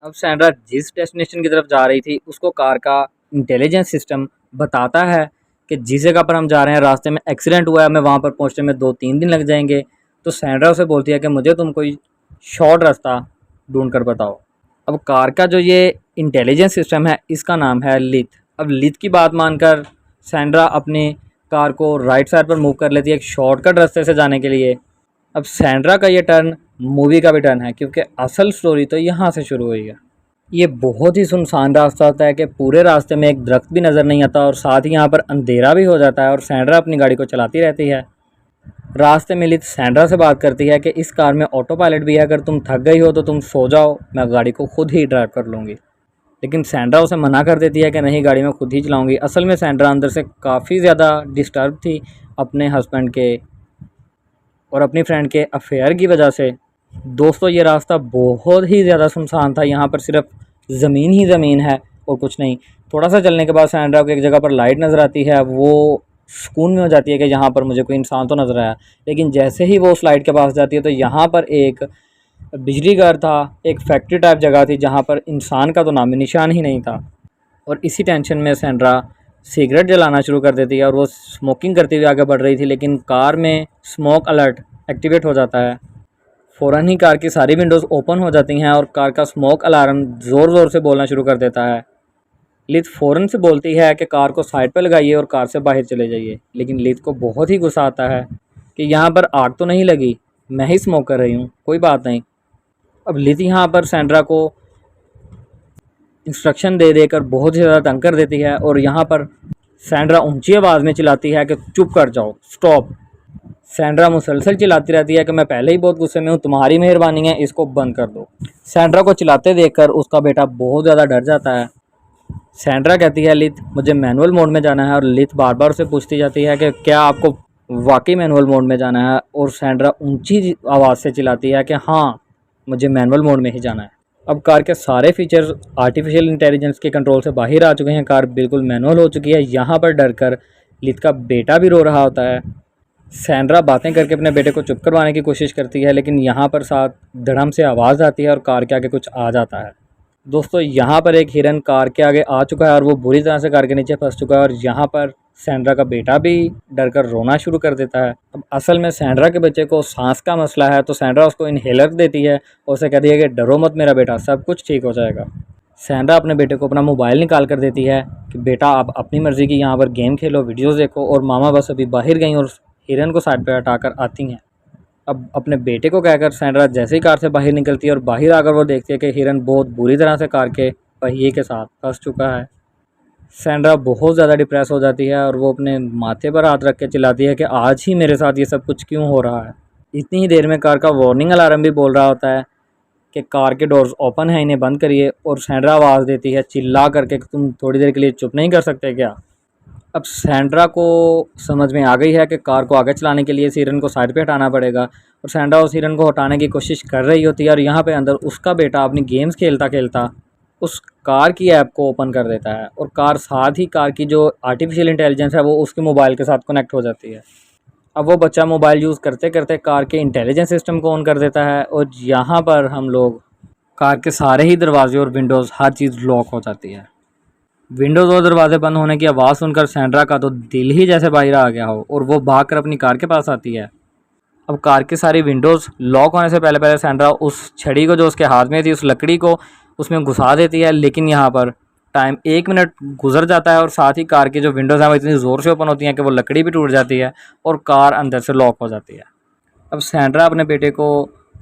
अब सैंड्रा जिस डेस्टिनेशन की तरफ जा रही थी उसको कार का इंटेलिजेंस सिस्टम बताता है कि जिस जगह पर हम जा रहे हैं रास्ते में एक्सीडेंट हुआ है, हमें वहाँ पर पहुँचने में 2-3 दिन लग जाएंगे। तो सैंड्रा उसे बोलती है कि मुझे तुम कोई शॉर्ट रास्ता ढूंढ कर बताओ। अब कार का जो ये इंटेलिजेंस सिस्टम है इसका नाम है लिथ। अब लिथ की बात मानकर सैंड्रा अपनी कार को राइट साइड पर मूव कर लेती है एक शॉर्टकट रास्ते से जाने के लिए। अब सैंड्रा का ये टर्न मूवी का भी टर्न है, क्योंकि असल स्टोरी तो यहाँ से शुरू हुई है। ये बहुत ही सुनसान रास्ता होता है कि पूरे रास्ते में एक दरख्त भी नज़र नहीं आता और साथ ही यहाँ पर अंधेरा भी हो जाता है और सैंड्रा अपनी गाड़ी को चलाती रहती है। रास्ते में लिथ सैंड्रा से बात करती है कि इस कार में ऑटो पायलट भी है, अगर तुम थक गई हो तो तुम सो जाओ, मैं गाड़ी को खुद ही ड्राइव कर लूँगी। लेकिन सैंड्रा उसे मना कर देती है कि नहीं, गाड़ी में खुद ही चलाऊँगी। असल में सैंड्रा अंदर से काफ़ी ज़्यादा डिस्टर्ब थी अपने हस्बैंड के और अपनी फ्रेंड के अफेयर की वजह से। दोस्तों ये रास्ता बहुत ही ज़्यादा सुनसान था, यहाँ पर सिर्फ ज़मीन ही ज़मीन है और कुछ नहीं। थोड़ा सा चलने के बाद सैंड्रा को एक जगह पर लाइट नज़र आती है, वो सुकून में हो जाती है कि यहाँ पर मुझे कोई इंसान तो नज़र आया। लेकिन जैसे ही वो उस लाइट के पास जाती है तो यहाँ पर एक बिजली घर था, एक फैक्ट्री टाइप जगह थी जहाँ पर इंसान का तो नाम निशान ही नहीं था। और इसी टेंशन में सैंड्रा सिगरेट जलाना शुरू कर देती है और वो स्मोकिंग करते हुए आगे बढ़ रही थी, लेकिन कार में स्मोक अलर्ट एक्टिवेट हो जाता है। फ़ौरन ही कार की सारी विंडोज़ ओपन हो जाती हैं और कार का स्मोक अलार्म ज़ोर ज़ोर से बोलना शुरू कर देता है। लिथ फ़ौरन से बोलती है कि कार को साइड पर लगाइए और कार से बाहर चले जाइए, लेकिन लिथ को बहुत ही गुस्सा आता है कि यहाँ पर आग तो नहीं लगी, मैं ही स्मोक कर रही हूँ, कोई बात नहीं। अब लिथ यहाँ पर सैंड्रा को इंस्ट्रक्शन दे देकर बहुत ही ज़्यादा तंग कर देती है और यहाँ पर सैंड्रा ऊंची आवाज़ में चिल्लाती है कि चुप कर जाओ, स्टॉप। सैंड्रा मुसलसल चिल्लाती रहती है कि मैं पहले ही बहुत गुस्से में हूँ, तुम्हारी मेहरबानी है, इसको बंद कर दो। सैंड्रा को चिल्लाते देखकर उसका बेटा बहुत ज़्यादा डर जाता है। सैंड्रा कहती है लिथ मुझे मैनुअल मोड में जाना है और लिथ बार बार उसे पूछती जाती है कि क्या आपको वाकई मैनुअल मोड में जाना है, और सैंड्रा ऊंची आवाज़ से चिल्लाती है कि हाँ मुझे मैनुअल मोड में ही जाना है। अब कार के सारे फीचर्स आर्टिफिशियल इंटेलिजेंस के कंट्रोल से बाहर आ चुके हैं, कार बिल्कुल मैनुअल हो चुकी है। यहाँ पर डर कर लिथ का बेटा भी रो रहा होता है। सैंड्रा बातें करके अपने बेटे को चुप करवाने की कोशिश करती है, लेकिन यहाँ पर साथ धड़म से आवाज़ आती है और कार के आगे कुछ आ जाता है। दोस्तों यहाँ पर एक हिरन कार के आगे आ चुका है और वो बुरी तरह से कार के नीचे फंस चुका है और यहाँ पर सैंड्रा का बेटा भी डर कर रोना शुरू कर देता है। अब असल में सैंड्रा के बच्चे को सांस का मसला है, तो सैंड्रा उसको इनहेलर देती है और उसे कहती है कि डरो मत मेरा बेटा, सब कुछ ठीक हो जाएगा। सैंड्रा अपने बेटे को अपना मोबाइल निकाल कर देती है कि बेटा आप अपनी मर्ज़ी की यहाँ पर गेम खेलो, वीडियोज़ देखो, और मामा बस अभी बाहर गई और हिरन को साइड पर हटाकर आती हैं। अब अपने बेटे को कहकर सैंड्रा जैसे ही कार से बाहर निकलती है और बाहर आकर वो देखती है कि हिरन बहुत बुरी तरह से कार के पहिए के साथ फंस चुका है। सैंड्रा बहुत ज़्यादा डिप्रेस हो जाती है और वो अपने माथे पर हाथ रख के चिल्लाती है कि आज ही मेरे साथ ये सब कुछ क्यों हो रहा है। इतनी ही देर में कार का वार्निंग अलार्म भी बोल रहा होता है कि कार के डोर्स ओपन है, इन्हें बंद करिए, और सैंड्रा आवाज़ देती है चिल्ला करके कि तुम थोड़ी देर के लिए चुप नहीं कर सकते क्या। अब सैंड्रा को समझ में आ गई है कि कार को आगे चलाने के लिए इस हिरन को साइड पे हटाना पड़ेगा, और सैंड्रा उस हिरन को हटाने की कोशिश कर रही होती है और यहाँ पे अंदर उसका बेटा अपनी गेम्स खेलता खेलता उस कार की ऐप को ओपन कर देता है और कार साथ ही कार की जो आर्टिफिशियल इंटेलिजेंस है वो उसके मोबाइल के साथ कनेक्ट हो जाती है। अब वो बच्चा मोबाइल यूज़ करते करते कार के इंटेलिजेंस सिस्टम को ऑन कर देता है और यहाँ पर हम लोग कार के सारे ही दरवाजे और विंडोज़ हर चीज़ लॉक हो जाती है। विंडोज़ और दरवाजे बंद होने की आवाज़ सुनकर सैंड्रा का तो दिल ही जैसे बाहर आ गया हो और वो भागकर अपनी कार के पास आती है। अब कार की सारी विंडोज़ लॉक होने से पहले पहले सैंड्रा उस छड़ी को जो उसके हाथ में थी, उस लकड़ी को उसमें घुसा देती है, लेकिन यहाँ पर टाइम 1 मिनट गुजर जाता है और साथ ही कार की जो विंडोज़ हैं वो इतनी ज़ोर से ओपन होती हैं कि वो लकड़ी भी टूट जाती है और कार अंदर से लॉक हो जाती है। अब सैंड्रा अपने बेटे को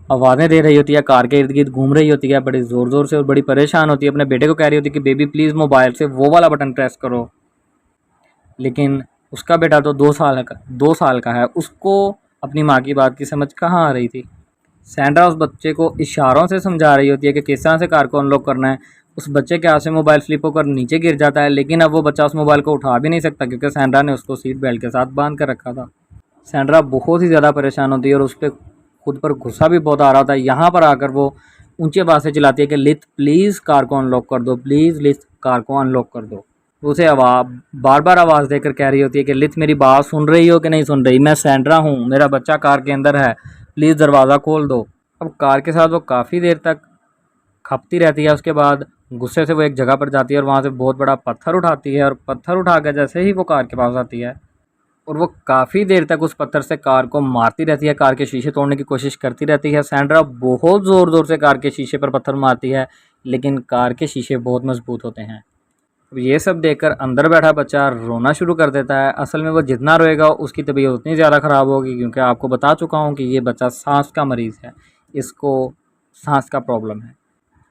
आवाज़ें दे रही होती है, कार के इर्द गिर्द घूम रही होती है बड़ी ज़ोर ज़ोर से और बड़ी परेशान होती है। अपने बेटे को कह रही होती है कि बेबी प्लीज़ मोबाइल से वो वाला बटन प्रेस करो, लेकिन उसका बेटा तो 2 साल का है, उसको अपनी माँ की बात की समझ कहाँ आ रही थी। सैंड्रा उस बच्चे को इशारों से समझा रही होती है कि किस तरह से कार को अनलॉक करना है। उस बच्चे के हाथ से मोबाइल स्लिप होकर नीचे गिर जाता है, लेकिन अब वो बच्चा उस मोबाइल को उठा भी नहीं सकता क्योंकि सैंड्रा ने उसको सीट बेल्ट के साथ बांध कर रखा था। सैंड्रा बहुत ही ज़्यादा परेशान होती है और उस पर खुद पर गुस्सा भी बहुत आ रहा था। यहाँ पर आकर वो ऊंची आवाज़ से चिल्लाती है कि लिथ प्लीज़ कार को अनलॉक कर दो, प्लीज़ लिथ कार को अनलॉक कर दो। उसे बार बार आवाज़ देकर कह रही होती है कि लिथ मेरी बात सुन रही हो कि नहीं सुन रही, मैं सैंड्रा हूँ, मेरा बच्चा कार के अंदर है, प्लीज़ दरवाज़ा खोल दो। अब कार के साथ वो काफ़ी देर तक खपती रहती है। उसके बाद गुस्से से वो एक जगह पर जाती है और वहाँ से बहुत बड़ा पत्थर उठाती है, और पत्थर उठा कर जैसे ही वो कार के पास आती है और वो काफ़ी देर तक उस पत्थर से कार को मारती रहती है, कार के शीशे तोड़ने की कोशिश करती रहती है। सैंड्रा बहुत ज़ोर ज़ोर से कार के शीशे पर पत्थर मारती है, लेकिन कार के शीशे बहुत मजबूत होते हैं। अब ये सब देखकर अंदर बैठा बच्चा रोना शुरू कर देता है। असल में वो जितना रोएगा उसकी तबीयत उतनी ज़्यादा ख़राब होगी, क्योंकि आपको बता चुका हूँ कि ये बच्चा सांस का मरीज़ है, इसको सांस का प्रॉब्लम है।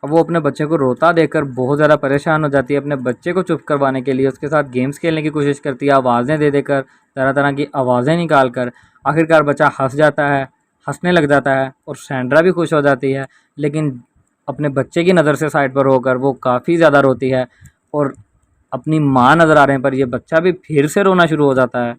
अब वो अपने बच्चे को रोता देखकर बहुत ज़्यादा परेशान हो जाती है। अपने बच्चे को चुप करवाने के लिए उसके साथ गेम्स खेलने की कोशिश करती है, आवाज़ें दे देकर, तरह तरह की आवाज़ें निकाल कर। आखिरकार बच्चा हंस जाता है, हंसने लग जाता है और सैंड्रा भी खुश हो जाती है। लेकिन अपने बच्चे की नज़र से साइड पर होकर वो काफ़ी ज़्यादा रोती है, और अपनी माँ नज़र आ रहे पर यह बच्चा भी फिर से रोना शुरू हो जाता है।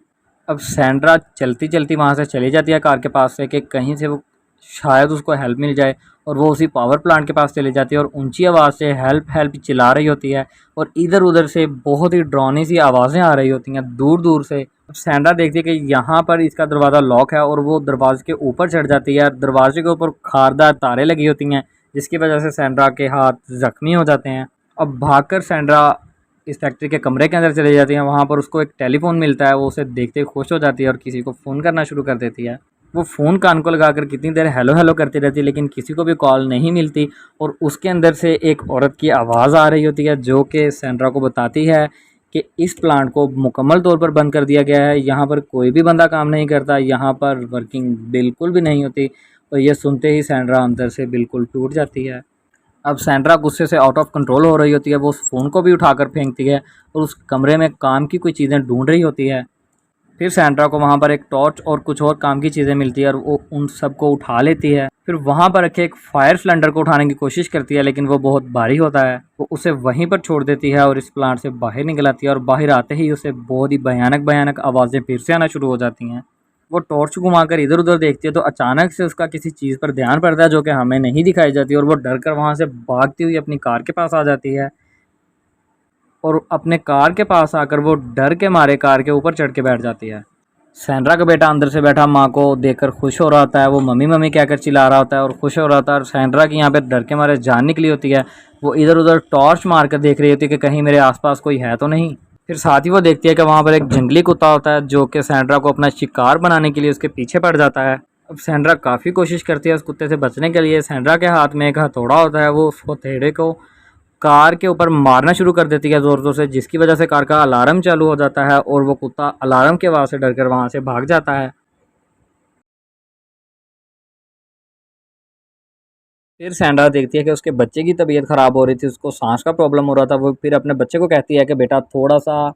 अब सैंड्रा चलती चलती वहाँ से चली जाती है कार के पास से, कि कहीं से वो शायद उसको हेल्प मिल जाए, और वो उसी पावर प्लांट के पास चली जाती है और ऊंची आवाज़ से हेल्प हेल्प चिल्ला रही होती है, और इधर उधर से बहुत ही डरावनी सी आवाज़ें आ रही होती हैं दूर दूर से। अब सैंड्रा देखती है कि यहाँ पर इसका दरवाज़ा लॉक है, और वो दरवाजे के ऊपर चढ़ जाती है। दरवाजे के ऊपर खारदार तारे लगी होती हैं, जिसकी वजह से सैंड्रा के हाथ ज़ख्मी हो जाते हैं। अब भागकर सैंड्रा इस फैक्ट्री के कमरे के अंदर चली जाती है। वहाँ पर उसको एक टेलीफोन मिलता है, वो उसे देखते ही खुश हो जाती है और किसी को फ़ोन करना शुरू कर देती है। वो फ़ोन कान को लगाकर कितनी देर हेलो हेलो करती रहती है, लेकिन किसी को भी कॉल नहीं मिलती, और उसके अंदर से एक औरत की आवाज़ आ रही होती है, जो कि सैंड्रा को बताती है कि इस प्लांट को मुकम्मल तौर पर बंद कर दिया गया है, यहाँ पर कोई भी बंदा काम नहीं करता, यहाँ पर वर्किंग बिल्कुल भी नहीं होती। और ये सुनते ही सैंड्रा अंदर से बिल्कुल टूट जाती है। अब सैंड्रा गुस्से से आउट ऑफ कंट्रोल हो रही होती है, वो उस फ़ोन को भी उठाकर फेंकती है और उस कमरे में काम की कोई चीज़ें ढूंढ रही होती है। फिर सैंड्रा को वहाँ पर एक टॉर्च और कुछ और काम की चीज़ें मिलती है, और वो उन सब को उठा लेती है। फिर वहाँ पर रखे एक फायर सिलेंडर को उठाने की कोशिश करती है, लेकिन वो बहुत भारी होता है। वो उसे वहीं पर छोड़ देती है और इस प्लांट से बाहर निकल आती है, और बाहर आते ही उसे बहुत ही भयानक भयानक आवाज़ें फिर से आना शुरू हो जाती हैं। वो टॉर्च घुमाकर इधर उधर देखती है, तो अचानक से उसका किसी चीज़ पर ध्यान पड़ता है, जो कि हमें नहीं दिखाई जाती, और वो डर कर वहाँ से भागती हुई अपनी कार के पास आ जाती है। और अपने कार के पास आकर वो डर के मारे कार के ऊपर चढ़ के बैठ जाती है। सैंड्रा का बेटा अंदर से बैठा माँ को देखकर खुश हो रहा होता है, वो मम्मी मम्मी कहकर चिल्ला रहा होता है और खुश हो रहा होता है। और सैंड्रा की यहाँ पे डर के मारे जान निकली होती है। वो इधर उधर टॉर्च मार कर देख रही होती है कि कहीं मेरे आसपास कोई है तो नहीं। फिर साथ ही वो देखती है कि वहाँ पर एक जंगली कुत्ता होता है, जो कि सैंड्रा को अपना शिकार बनाने के लिए उसके पीछे पड़ जाता है। अब सैंड्रा काफ़ी कोशिश करती है उस कुत्ते से बचने के लिए। सैंड्रा के हाथ में एक हथौड़ा होता है, वो उस हथौड़े को कार के ऊपर मारना शुरू कर देती है ज़ोर ज़ोर से, जिसकी वजह से कार का अलार्म चालू हो जाता है, और वो कुत्ता अलार्म की आवाज़ से डरकर वहाँ से भाग जाता है। फिर सैंड्रा देखती है कि उसके बच्चे की तबीयत ख़राब हो रही थी, उसको सांस का प्रॉब्लम हो रहा था। वो फिर अपने बच्चे को कहती है कि बेटा थोड़ा सा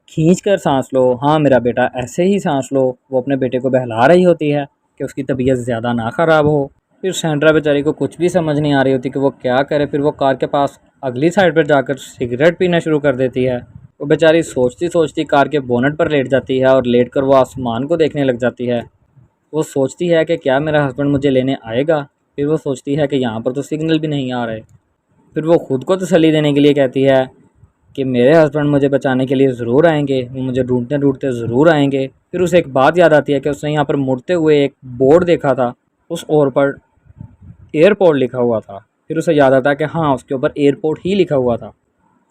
खींच कर सांस लो, हाँ मेरा बेटा ऐसे ही सांस लो। वो अपने बेटे को बहला रही होती है कि उसकी तबीयत ज़्यादा ना ख़राब हो। फिर सैंड्रा बेचारी को कुछ भी समझ नहीं आ रही होती कि वो क्या करे। फिर वो कार के पास अगली साइड पर जाकर सिगरेट पीना शुरू कर देती है। वो बेचारी सोचती सोचती कार के बोनट पर लेट जाती है, और लेट कर वो आसमान को देखने लग जाती है। वो सोचती है कि क्या मेरा हस्बैंड मुझे लेने आएगा। फिर वो सोचती है कि यहाँ पर तो सिग्नल भी नहीं आ रहे। फिर वो खुद को तसल्ली देने के लिए कहती है कि मेरे हस्बैंड मुझे बचाने के लिए ज़रूर आएंगे, वो मुझे ढूंढते ढूंढते ज़रूर आएंगे। फिर उसे एक बात याद आती है कि उसने यहाँ पर मुड़ते हुए एक बोर्ड देखा था, उस ओर पर एयरपोर्ट लिखा हुआ था। फिर उसे याद आता है कि हाँ उसके ऊपर एयरपोर्ट ही लिखा हुआ था।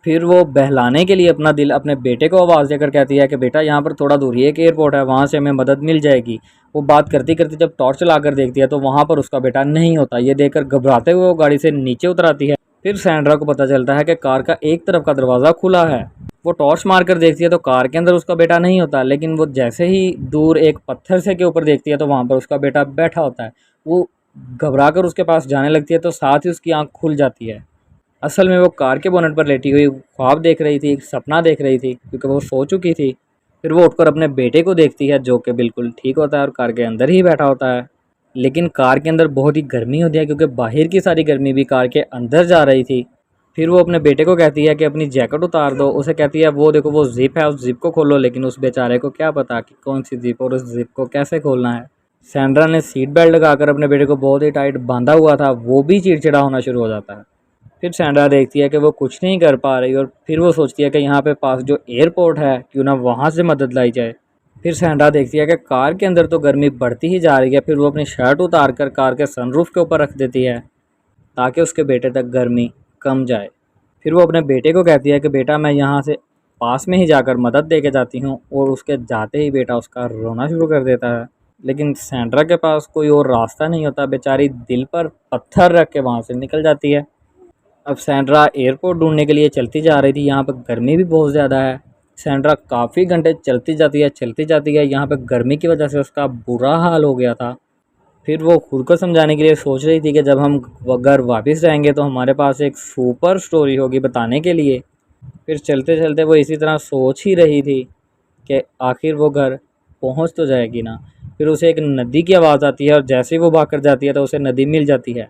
फिर वो बहलाने के लिए अपना दिल अपने बेटे को आवाज़ देकर कहती है कि बेटा यहाँ पर थोड़ा दूर ही एक एयरपोर्ट है, वहाँ से हमें मदद मिल जाएगी। वो बात करती करती जब टॉर्च चला कर देखती है तो वहाँ पर उसका बेटा नहीं होता। ये देखकर घबराते हुए वो गाड़ी से नीचे उतर आती है। फिर सैंड्रा को पता चलता है कि कार का एक तरफ का दरवाज़ा खुला है। वो टॉर्च मार कर देखती है तो कार के अंदर उसका बेटा नहीं होता, लेकिन वो जैसे ही दूर एक पत्थर से के ऊपर देखती है तो वहाँ पर उसका बेटा बैठा होता है। वो घबरा कर उसके पास जाने लगती है, तो साथ ही उसकी आँख खुल जाती है। असल में वो कार के बोनट पर लेटी हुई ख्वाब देख रही थी, एक सपना देख रही थी, क्योंकि वो सो चुकी थी। फिर वो उठकर अपने बेटे को देखती है, जो कि बिल्कुल ठीक होता है और कार के अंदर ही बैठा होता है। लेकिन कार के अंदर बहुत ही गर्मी होती है, क्योंकि बाहर की सारी गर्मी भी कार के अंदर जा रही थी। फिर वो अपने बेटे को कहती है कि अपनी जैकेट उतार दो। उसे कहती है वो देखो वो जिप है, उस जिप को खोलो। लेकिन उस बेचारे को क्या पता कि कौन सी जिप और उस जिप को कैसे खोलना है। सैंड्रा ने सीट बेल्ट लगाकर अपने बेटे को बहुत ही टाइट बांधा हुआ था, वो भी चिड़चिड़ा होना शुरू हो जाता है। फिर सैंड्रा देखती है कि वो कुछ नहीं कर पा रही, और फिर वो सोचती है कि यहाँ पे पास जो एयरपोर्ट है क्यों ना वहाँ से मदद लाई जाए। फिर सैंड्रा देखती है कि कार के अंदर तो गर्मी बढ़ती ही जा रही है। फिर वो अपनी शर्ट उतार कर कार के सनरूफ के ऊपर रख देती है। ताकि उसके बेटे तक गर्मी कम जाए। फिर वो अपने बेटे को कहती है कि बेटा मैं यहाँ से पास में ही जाकर मदद दे के जाती हूँ, और उसके जाते ही बेटा उसका रोना शुरू कर देता है। लेकिन सैंड्रा के पास कोई और रास्ता नहीं होता, बेचारी दिल पर पत्थर रख के वहाँ से निकल जाती है। अब सैंड्रा एयरपोर्ट ढूंढने के लिए चलती जा रही थी। यहाँ पर गर्मी भी बहुत ज़्यादा है। सैंड्रा काफ़ी घंटे चलती जाती है। यहाँ पर गर्मी की वजह से उसका बुरा हाल हो गया था। फिर वो खुद को समझाने के लिए सोच रही थी कि जब हम घर वापस जाएंगे तो हमारे पास एक सुपर स्टोरी होगी बताने के लिए। फिर चलते चलते वो इसी तरह सोच ही रही थी कि आखिर वो घर पहुंच तो जाएगी ना। फिर उसे एक नदी की आवाज़ आती है, और जैसे ही वो भाग कर जाती है तो उसे नदी मिल जाती है।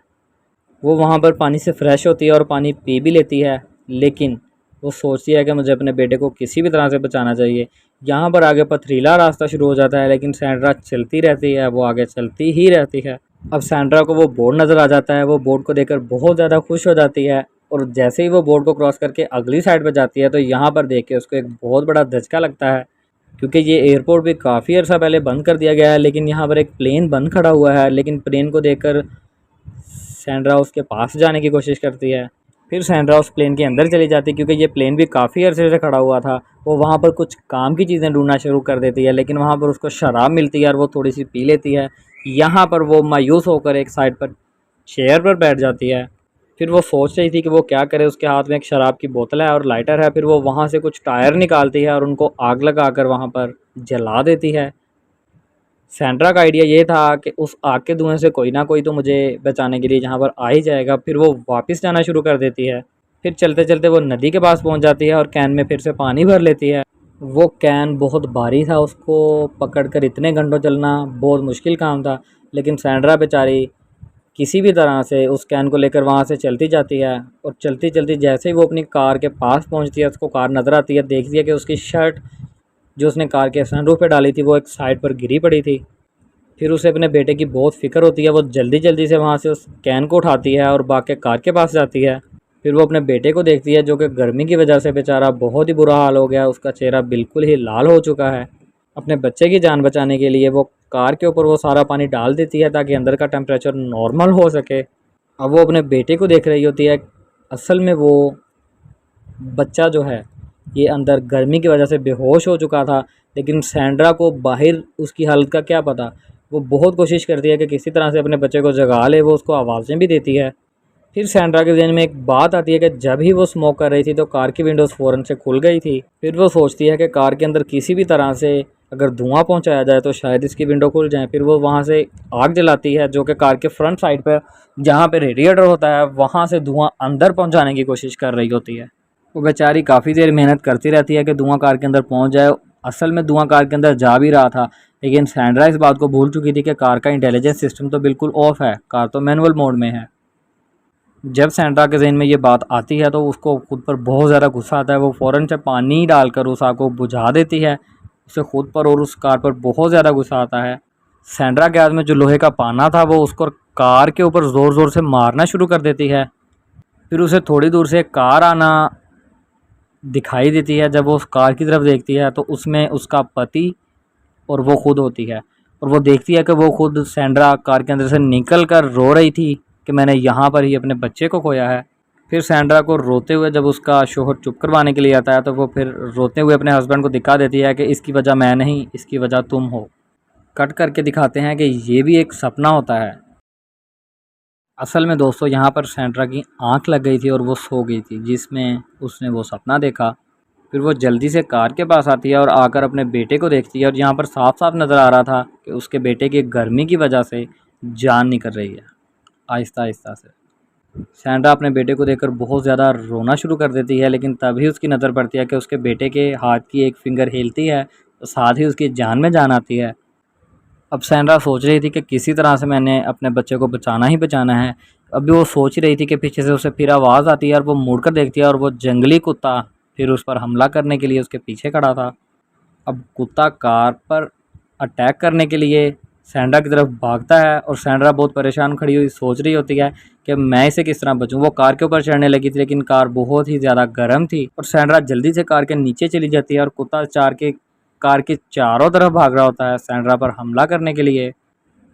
वो वहाँ पर पानी से फ्रेश होती है और पानी पी भी लेती है, लेकिन वो सोचती है कि मुझे अपने बेटे को किसी भी तरह से बचाना चाहिए। यहाँ पर आगे पथरीला रास्ता शुरू हो जाता है, लेकिन सैंड्रा चलती रहती है, वो आगे चलती ही रहती है। अब सैंड्रा को वो बोर्ड नज़र आ जाता है। वो बोर्ड को देखकर बहुत ज़्यादा खुश हो जाती है, और जैसे ही वो बोर्ड को क्रॉस करके अगली साइड पर जाती है तो यहाँ पर देख के उसको एक बहुत बड़ा धचका लगता है, क्योंकि ये एयरपोर्ट भी काफ़ी अर्सा पहले बंद कर दिया गया है। लेकिन यहाँ पर एक प्लेन बंद खड़ा हुआ है, लेकिन प्लेन को देखकर सैंड्रा उसके पास जाने की कोशिश करती है। फिर सैंड्रा उस प्लेन के अंदर चली जाती है, क्योंकि ये प्लेन भी काफ़ी अरसे से खड़ा हुआ था। वो वहाँ पर कुछ काम की चीज़ें ढूंढना शुरू कर देती है, लेकिन वहाँ पर उसको शराब मिलती है और वो थोड़ी सी पी लेती है। यहाँ पर वो मायूस होकर एक साइड पर चेयर पर बैठ जाती है। फिर वो सोच रही थी कि वो क्या करे। उसके हाथ में एक शराब की बोतल है और लाइटर है। फिर वो वहाँ से कुछ टायर निकालती है और उनको आग लगाकर वहाँ पर जला देती है। सैंड्रा का आइडिया ये था कि उस आग के धुएं से कोई ना कोई तो मुझे बचाने के लिए यहाँ पर आ ही जाएगा। फिर वो वापस जाना शुरू कर देती है। फिर चलते चलते वो नदी के पास पहुँच जाती है और कैन में फिर से पानी भर लेती है। वो कैन बहुत भारी था, उसको पकड़कर इतने घंटों चलना बहुत मुश्किल काम था। लेकिन सैंड्रा बेचारी किसी भी तरह से उस कैन को लेकर वहाँ से चलती जाती है, और चलती चलती जैसे ही वो अपनी कार के पास पहुँचती है, उसको कार नज़र आती है। देखती है कि उसकी शर्ट जो उसने कार के सनरूफ पे डाली थी वो एक साइड पर गिरी पड़ी थी। फिर उसे अपने बेटे की बहुत फ़िक्र होती है। वो जल्दी जल्दी से वहाँ से उस कैन को उठाती है और भाग के कार के पास जाती है। फिर वो अपने बेटे को देखती है, जो कि गर्मी की वजह से बेचारा बहुत ही बुरा हाल हो गया। उसका चेहरा बिल्कुल ही लाल हो चुका है। अपने बच्चे की जान बचाने के लिए वो कार के ऊपर वो सारा पानी डाल देती है, ताकि अंदर का टेम्परेचर नॉर्मल हो सके। अब वो अपने बेटे को देख रही होती है। असल में वो बच्चा जो है ये अंदर गर्मी की वजह से बेहोश हो चुका था, लेकिन सैंड्रा को बाहर उसकी हालत का क्या पता। वो बहुत कोशिश करती है कि किसी तरह से अपने बच्चे को जगा ले। वो उसको आवाज़ें भी देती है। फिर सैंड्रा के जहन में एक बात आती है कि जब ही वो स्मोक कर रही थी तो कार की विंडोज़ फ़ौरन से खुल गई थी। फिर वो सोचती है कि कार के अंदर किसी भी तरह से अगर धुआं पहुंचाया जाए तो शायद इसकी विंडो खुल जाए। फिर वो वहां से आग जलाती है, जो कि कार के फ्रंट साइड पर जहां पे रेडिएटर होता है वहां से धुआं अंदर पहुंचाने की कोशिश कर रही होती है। वो बेचारी काफ़ी देर मेहनत करती रहती है कि धुआं कार के अंदर पहुंच जाए। असल में धुआं कार के अंदर जा भी रहा था, लेकिन सैंड्रा इस बात को भूल चुकी थी कि कार का इंटेलिजेंस सिस्टम तो बिल्कुल ऑफ है, कार तो मैनुअल मोड में है। जब सैंड्रा के जहन में ये बात आती है तो उसको खुद पर बहुत ज़्यादा गुस्सा आता है। वो फ़ौरन से पानी डालकर उस आग को बुझा देती है। उसे खुद पर और उस कार पर बहुत ज़्यादा गुस्सा आता है। सैंड्रा के हाथ में जो लोहे का पाना था वो उसको कार के ऊपर ज़ोर ज़ोर से मारना शुरू कर देती है। फिर उसे थोड़ी दूर से एक कार आना दिखाई देती है। जब वो उस कार की तरफ देखती है तो उसमें उसका पति और वो खुद होती है, और वो देखती है कि वो खुद सैंड्रा कार के अंदर से निकल कर रो रही थी कि मैंने यहाँ पर ही अपने बच्चे को खोया है। फिर सैंड्रा को रोते हुए जब उसका शोहर चुप करवाने के लिए आता है तो वो फिर रोते हुए अपने हस्बैंड को दिखा देती है कि इसकी वजह मैं नहीं, इसकी वजह तुम हो। कट करके दिखाते हैं कि ये भी एक सपना होता है। असल में दोस्तों यहाँ पर सैंड्रा की आंख लग गई थी और वो सो गई थी, जिसमें उसने वो सपना देखा। फिर वो जल्दी से कार के पास आती है और आकर अपने बेटे को देखती है, और यहाँ पर साफ साफ नज़र आ रहा था कि उसके बेटे की गर्मी की वजह से जान निकल रही है आहिस्ता आहिस्ता से। सैंड्रा अपने बेटे को देखकर बहुत ज़्यादा रोना शुरू कर देती है, लेकिन तभी उसकी नज़र पड़ती है कि उसके बेटे के हाथ की एक फिंगर हिलती है, तो साथ ही उसकी जान में जान आती है। अब सैंड्रा सोच रही थी कि किसी तरह से मैंने अपने बच्चे को बचाना ही बचाना है। अभी वो सोच रही थी कि पीछे से उसे फिर आवाज़ आती है और वो मुड़कर देखती है, और वो जंगली कुत्ता फिर उस पर हमला करने के लिए उसके पीछे खड़ा था। अब कुत्ता कार पर अटैक करने के लिए सैंड्रा की तरफ भागता है, और सैंड्रा बहुत परेशान खड़ी हुई सोच रही होती है कि मैं इसे किस तरह बचूं। वो कार के ऊपर चढ़ने लगी थी, लेकिन कार बहुत ही ज़्यादा गर्म थी, और सैंड्रा जल्दी से कार के नीचे चली जाती है, और कुत्ता कार के चारों तरफ भाग रहा होता है सैंड्रा पर हमला करने के लिए।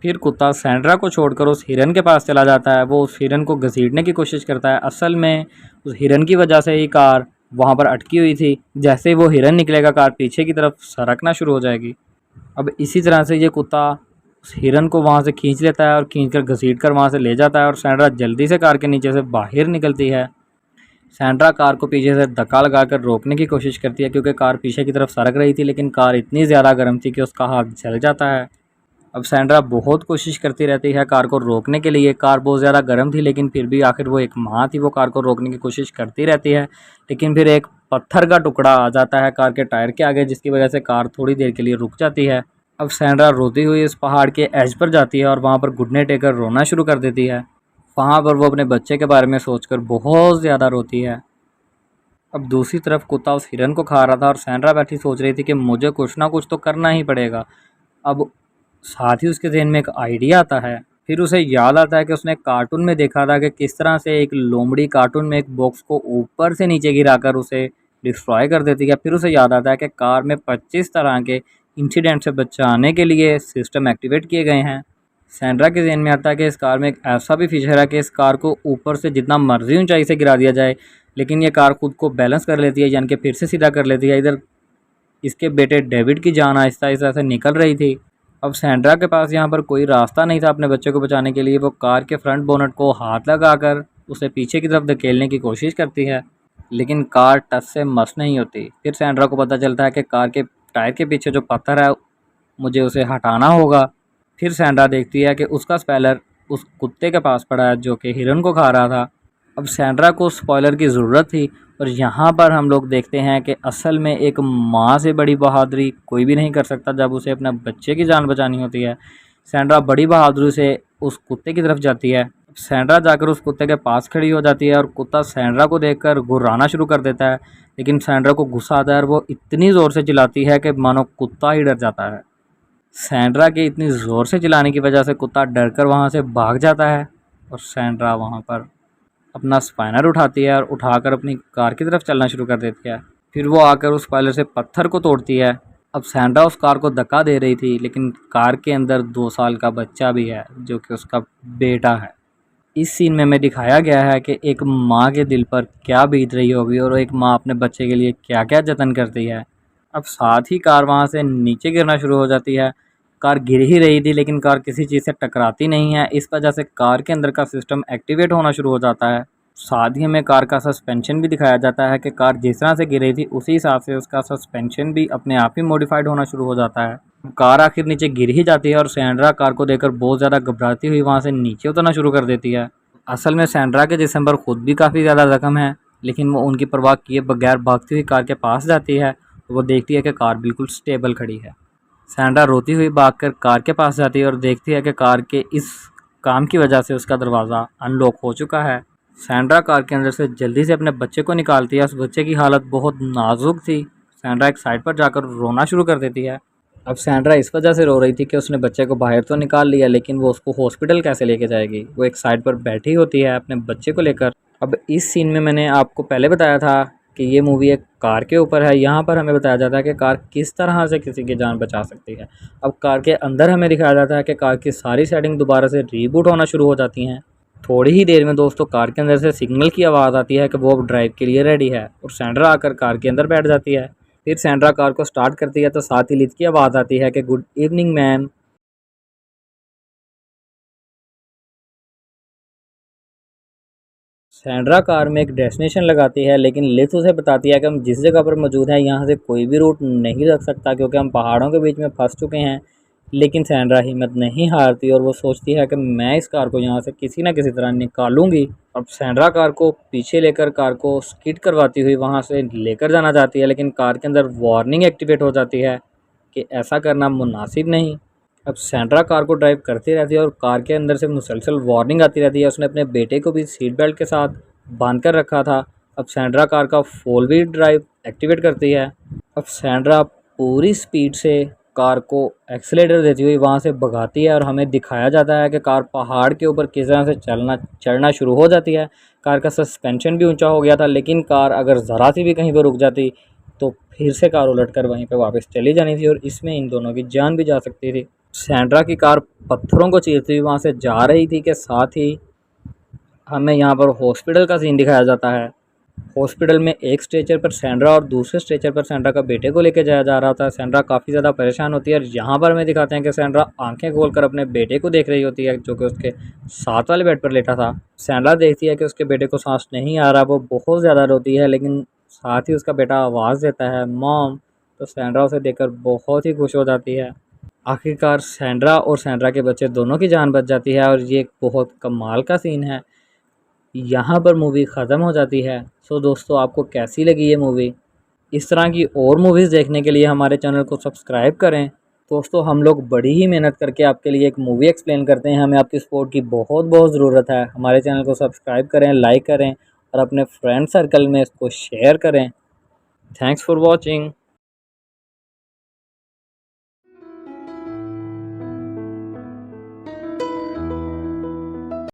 फिर कुत्ता सैंड्रा को छोड़कर उस हिरन के पास चला जाता है। वो उस हिरन को घसीटने की कोशिश करता है। असल में उस हिरन की वजह से ही कार वहाँ पर अटकी हुई थी। जैसे ही वो हिरन निकलेगा कार पीछे की तरफ सरकना शुरू हो जाएगी। अब इसी तरह से ये कुत्ता उस हिरन को वहाँ से खींच लेता है और खींच कर घसीट कर वहाँ से ले जाता है और सैंड्रा जल्दी से कार के नीचे से बाहर निकलती है। सैंड्रा कार को पीछे से धक्का लगाकर रोकने की कोशिश करती है क्योंकि कार पीछे की तरफ सरक रही थी, लेकिन कार इतनी ज़्यादा गर्म थी कि उसका हाथ जल जाता है। अब सैंड्रा बहुत कोशिश करती रहती है कार को रोकने के लिए। कार बहुत ज़्यादा गर्म थी, लेकिन फिर भी आखिर वो एक माँ थी, वो कार को रोकने की कोशिश करती रहती है। लेकिन फिर एक पत्थर का टुकड़ा आ जाता है कार के टायर के आगे, जिसकी वजह से कार थोड़ी देर के लिए रुक जाती है। अब सैंड्रा रोती हुई इस पहाड़ के एज पर जाती है और वहाँ पर घुटने टेकर रोना शुरू कर देती है। वहाँ पर वो अपने बच्चे के बारे में सोचकर बहुत ज़्यादा रोती है। अब दूसरी तरफ कुत्ता उस हिरन को खा रहा था और सैंड्रा बैठी सोच रही थी कि मुझे कुछ ना कुछ तो करना ही पड़ेगा। अब साथ ही उसके ज़हन में एक आइडिया आता है। फिर उसे याद आता है कि उसने कार्टून में देखा था कि किस तरह से एक लोमड़ी कार्टून में एक बॉक्स को ऊपर से नीचे गिराकर उसे डिस्ट्रॉय कर देती है। फिर उसे याद आता है कि कार में 25 तरह के इंसिडेंट से बचाने के लिए सिस्टम एक्टिवेट किए गए हैं। सैंड्रा के ज़हन में आता है कि इस कार में एक ऐसा भी फीचर है कि इस कार को ऊपर से जितना मर्जी ऊंचाई से गिरा दिया जाए, लेकिन ये कार खुद को बैलेंस कर लेती है, यानी कि फिर से सीधा कर लेती है। इधर इसके बेटे डेविड की जान आहिस्ता आहिस्ता से निकल रही थी। अब सैंड्रा के पास यहाँ पर कोई रास्ता नहीं था अपने बच्चे को बचाने के लिए। वो कार के फ्रंट बोनट को हाथ लगाकर उसे पीछे की तरफ धकेलने की कोशिश करती है, लेकिन कार टच से मस नहीं होती। फिर सैंड्रा को पता चलता है कि कार के टायर के पीछे जो पत्थर है मुझे उसे हटाना होगा। फिर सैंड्रा देखती है कि उसका स्पॉइलर उस कुत्ते के पास पड़ा है जो कि हिरन को खा रहा था। अब सैंड्रा को स्पॉइलर की ज़रूरत थी और यहाँ पर हम लोग देखते हैं कि असल में एक माँ से बड़ी बहादुरी कोई भी नहीं कर सकता जब उसे अपने बच्चे की जान बचानी होती है। सैंड्रा बड़ी बहादुरी से उस कुत्ते की तरफ जाती है। सैंड्रा जाकर उस कुत्ते के पास खड़ी हो जाती है और कुत्ता सैंड्रा को देखकर गुर्राना शुरू कर देता है, लेकिन सैंड्रा को गुस्सा आता है और वो इतनी ज़ोर से चिल्लाती है कि मानो कुत्ता ही डर जाता है। सैंड्रा के इतनी ज़ोर से चिल्लाने की वजह से कुत्ता डरकर वहाँ से भाग जाता है और सैंड्रा वहाँ पर अपना स्पाइनर उठाती है और उठाकर अपनी कार की तरफ चलना शुरू कर देती है। फिर वो आकर उस स्पॉइलर से पत्थर को तोड़ती है। अब सैंड्रा उस कार को धक्का दे रही थी, लेकिन कार के अंदर 2 साल का बच्चा भी है जो कि उसका बेटा है। इस सीन में हमें दिखाया गया है कि एक माँ के दिल पर क्या बीत रही होगी और एक माँ अपने बच्चे के लिए क्या क्या जतन करती है। अब साथ ही कार वहाँ से नीचे गिरना शुरू हो जाती है। कार गिर ही रही थी, लेकिन कार किसी चीज़ से टकराती नहीं है। इस वजह से कार के अंदर का सिस्टम एक्टिवेट होना शुरू हो जाता है। साथ ही हमें कार का सस्पेंशन भी दिखाया जाता है कि कार जिस तरह से गिर रही थी उसी हिसाब से उसका सस्पेंशन भी अपने आप ही मॉडिफाइड होना शुरू हो जाता है। कार आखिर नीचे गिर ही जाती है और सैंड्रा कार को देखकर बहुत ज़्यादा घबराती हुई वहाँ से नीचे उतरना शुरू कर देती है। असल में सैंड्रा के जिस्म पर खुद भी काफ़ी ज़्यादा जख्म है, लेकिन वो उनकी परवाह किए बगैर भागती हुई कार के पास जाती है। वो देखती है कि कार बिल्कुल स्टेबल खड़ी है। सैंड्रा रोती हुई भागकर कार के पास जाती है और देखती है कि कार के इस काम की वजह से उसका दरवाज़ा अनलॉक हो चुका है। सैंड्रा कार के अंदर से जल्दी से अपने बच्चे को निकालती है। उस बच्चे की हालत बहुत नाजुक थी। सैंड्रा एक साइड पर जाकर रोना शुरू कर देती है। अब सैंड्रा इस वजह से रो रही थी कि उसने बच्चे को बाहर तो निकाल लिया, लेकिन वो उसको हॉस्पिटल कैसे लेके जाएगी। वो एक साइड पर बैठी होती है अपने बच्चे को लेकर। अब इस सीन में मैंने आपको पहले बताया था कि ये मूवी एक कार के ऊपर है। यहाँ पर हमें बताया जाता है कि कार किस तरह से किसी की जान बचा सकती है। अब कार के अंदर हमें दिखाया जाता है कि कार की सारी सेटिंग दोबारा से रीबूट होना शुरू हो जाती हैं। थोड़ी ही देर में दोस्तों कार के अंदर से सिग्नल की आवाज़ आती है कि वो अब ड्राइव के लिए रेडी है और सैंड्रा आकर कार के अंदर बैठ जाती है। फिर सैंड्रा कार को स्टार्ट करती है तो साथ ही लित की आवाज़ आती है कि good evening ma'am. Sandra car में एक डेस्टिनेशन लगाती है, लेकिन लित उसे बताती है कि हम जिस जगह पर मौजूद हैं यहाँ से कोई भी रूट नहीं रख सकता क्योंकि हम पहाड़ों के बीच में फंस चुके हैं। लेकिन सैंड्रा हिम्मत नहीं हारती और वो सोचती है कि मैं इस कार को यहाँ से किसी न किसी तरह निकालूंगी। अब सैंड्रा कार को पीछे लेकर कार को स्किड करवाती हुई वहाँ से लेकर जाना चाहती है, लेकिन कार के अंदर वार्निंग एक्टिवेट हो जाती है कि ऐसा करना मुनासिब नहीं। अब सैंड्रा कार को ड्राइव करती रहती है और कार के अंदर से मुसलसल वार्निंग आती रहती है। उसने अपने बेटे को भी सीट बेल्ट के साथ बांध कर रखा था। अब सैंड्रा कार का फोर व्हील ड्राइव एक्टिवेट करती है। अब सैंड्रा पूरी स्पीड से कार को एक्सीलेटर देती हुई वहाँ से भगाती है और हमें दिखाया जाता है कि कार पहाड़ के ऊपर किस तरह से चढ़ना शुरू हो जाती है। कार का सस्पेंशन भी ऊंचा हो गया था, लेकिन कार अगर ज़रा सी भी कहीं पर रुक जाती तो फिर से कार उलट कर वहीं पर वापस चली जानी थी और इसमें इन दोनों की जान भी जा सकती थी। सैंड्रा की कार पत्थरों को चीरती हुई वहाँ से जा रही थी कि साथ ही हमें यहाँ पर हॉस्पिटल का सीन दिखाया जाता है। हॉस्पिटल में एक स्ट्रेचर पर सैंड्रा और दूसरे स्ट्रेचर पर सैंड्रा का बेटे को लेकर जाया जा रहा था। सैंड्रा काफ़ी ज़्यादा परेशान होती है और यहाँ पर हमें दिखाते हैं कि सैंड्रा आंखें खोलकर अपने बेटे को देख रही होती है जो कि उसके साथ वाले बेड पर लेटा था। सैंड्रा देखती है कि उसके बेटे को सांस नहीं आ रहा, वो बहुत ज़्यादा रोती है, लेकिन साथ ही उसका बेटा आवाज़ देता है मॉम, तो सैंड्रा उसे देखकर बहुत ही खुश हो जाती है। आखिरकार सैंड्रा और सैंड्रा के बच्चे दोनों की जान बच जाती है और ये एक बहुत कमाल का सीन है। यहाँ पर मूवी ख़त्म हो जाती है। सो दोस्तों, आपको कैसी लगी ये मूवी? इस तरह की और मूवीज़ देखने के लिए हमारे चैनल को सब्सक्राइब करें। दोस्तों, हम लोग बड़ी ही मेहनत करके आपके लिए एक मूवी एक्सप्लेन करते हैं, हमें आपकी सपोर्ट की बहुत बहुत ज़रूरत है। हमारे चैनल को सब्सक्राइब करें, लाइक करें और अपने फ्रेंड सर्कल में इसको शेयर करें। Thanks for watching.